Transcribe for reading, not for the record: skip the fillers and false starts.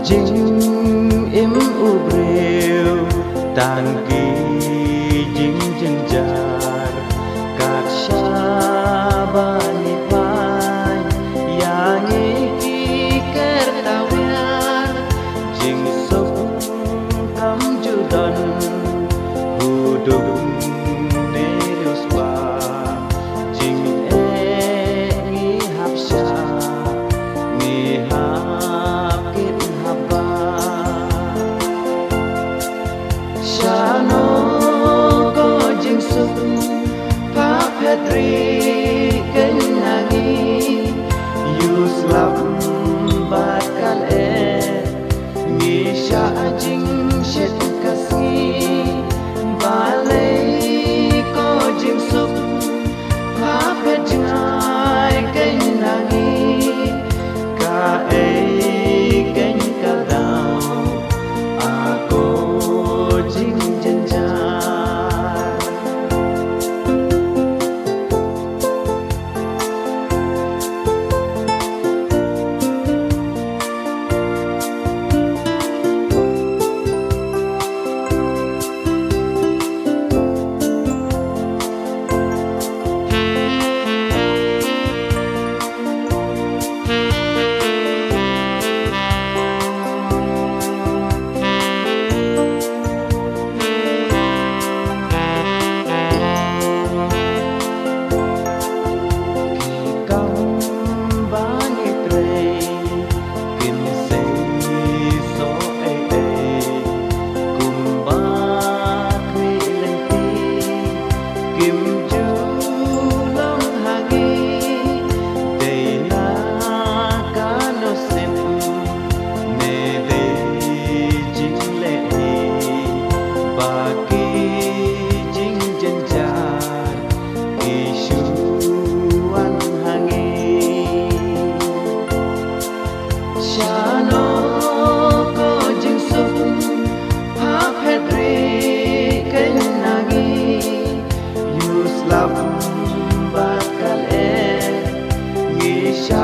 Jing im ubreu tangki jing jenjar kat syabani pai yang iki kertawian jing sup kam judan huduk nerus ba jing ngi hapsya ni hapkit haba Shano ko jing sup pa petri kenangi yus lap bakal ngi sha jing shet kasi balai ko jing sup pa petri kenangi ka ken ka dao ako jing jenjar Shano ko jing sup pa petri kenangi yus lap bakal ngi sha